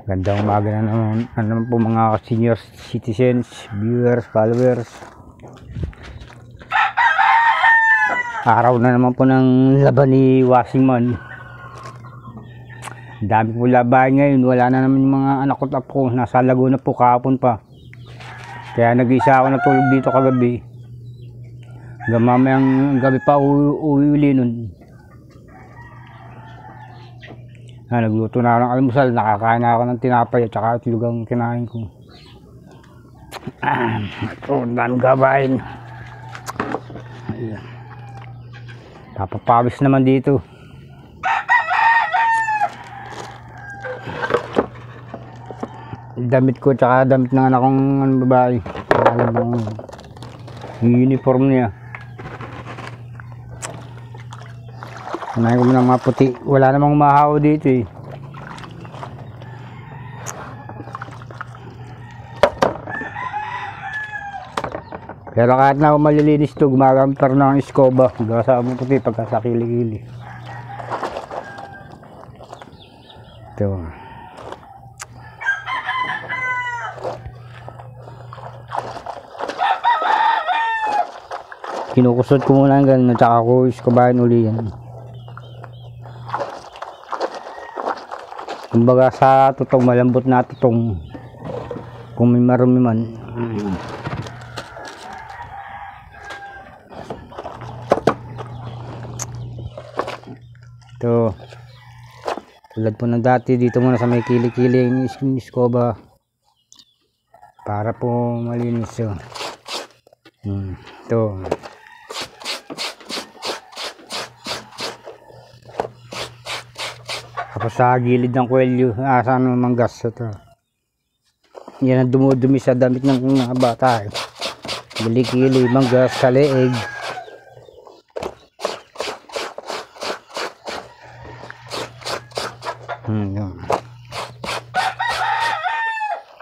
Gandang umaga na naman po mga senior citizens, viewers, followers. Araw na naman po ng laban ni Wasingman. Dami po laban ngayon. Wala na naman yung mga anak ko at ako. Nasa Laguna po kahapon pa. Kaya nag-isa ako natulog dito kagabi. Hanggang mamayang gabi pa uwi uli nun. Nagluto na ako ng almusal. Nakakain na ako ng tinapay at saka itlog ang kinain ko. Ito, daming gabain. Ayan. Papapawis naman dito. Damit ko tsaka damit ng anak kong babae. Yung uniform niya. Kunahin ko ng mga puti. Wala namang umahaw dito eh. Pero kahit na malilinis ito, gumagamit pa rin ng iskoba. Gawa sa mga puti pagka sa kilikili. Ito. Kinukusot ko muna ang ganun at saka ko iskobahin uli yan. Kumbaga sa tutong, malambot na tutong. Kung may marumi man. Ito. Tulad po ng dati, dito muna sa may kilikili yung iskoba. Para po malinis yun. Ito. Tapos sa gilid ng kwelyo, saan naman gas ito. Yan ang dumudumi sa damit ng mga bata. Kilikili, manggas, sa leeg.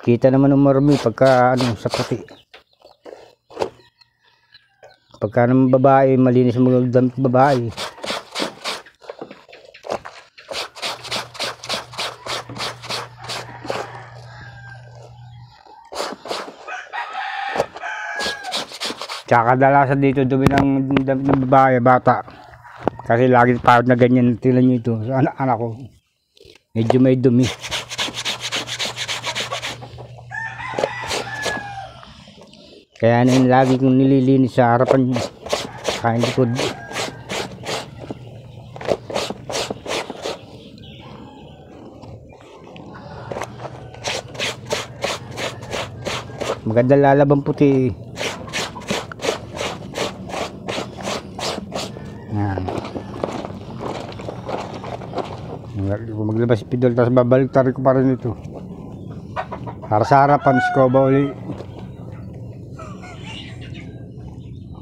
Kita naman ng marumi pagka sa puti. Pagka naman babae, malinis ang mga damit babae. Tsaka kadalasan dito dumi ng damit ng babae, bata. Kasi lagi parang na ganyan. Tingnan nyo ito. Anak ko. Medyo may dumi. Kaya na lagi kong nililinis sa harapan niya. Kain likod. Maganda lalabang puti. Maglabas pidol, tapos babalik tarik ko pa rin ito para sa harapan, iskoba uli.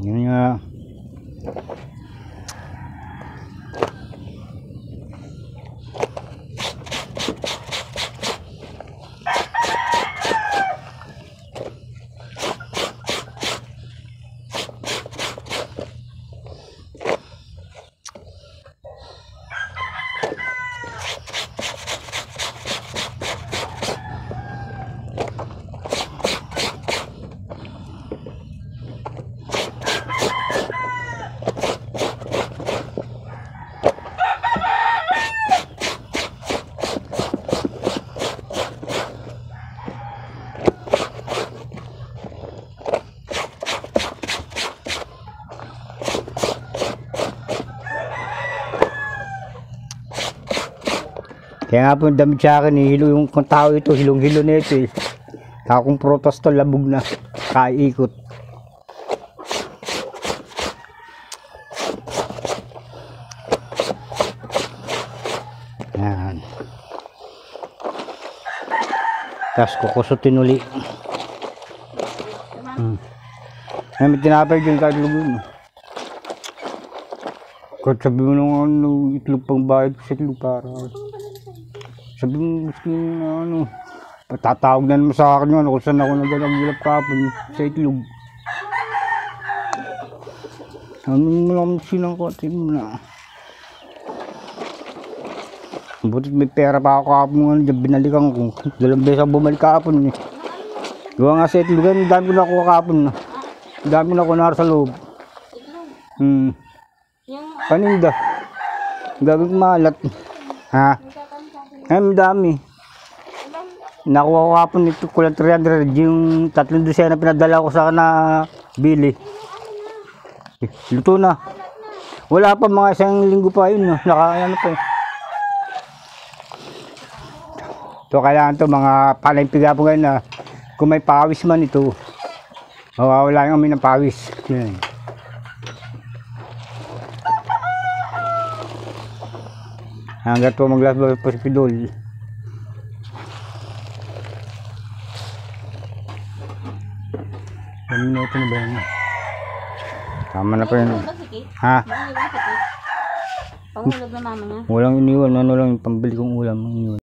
Yun nga. Kaya nga po damit sa akin, hilo yung tao ito, hilong-hilo na ito eh. Akong protas to, labog na, kaikot. Yan. Tapos kukusutin uli. May tinapay dyan kahit lugun. Kahit sabi mo nung itlog pang bayad sa itlog para. Sabi mo, patatawag na naman sa akin yun kung saan ako nagagilap kapon sa itlog. Sabi mo lang sinang ko, tingin mo na. Butit may pera pa ako kahapon nga dyan, binalikan ko. 2 beses ako bumalik kahapon eh. Gawa nga sa itlogan, dami ko nakuha kahapon na. Dami na kunwari sa loob. Paninda. Gagawin ko malat. Ha? Ay, madami. Nakuha ko kahapon nito kulang 300. Yung 3 dosena pinadala ko sa na bili. Luto na. Wala pa, mga 1 linggo pa yun. No? Ano pa eh. Ito kailangan to mga palaimpiga po ngayon na kung may pawis man ito, mawawala yung amin ng pawis. Yan. Hanggang ito maglasbas pa si Pidol. Ano na ito na ba yun? Tama na pa yun. Ha? Pangulog na mama niya. Walang iniwan. Ano lang yung pambili kong ulam. Iniwan.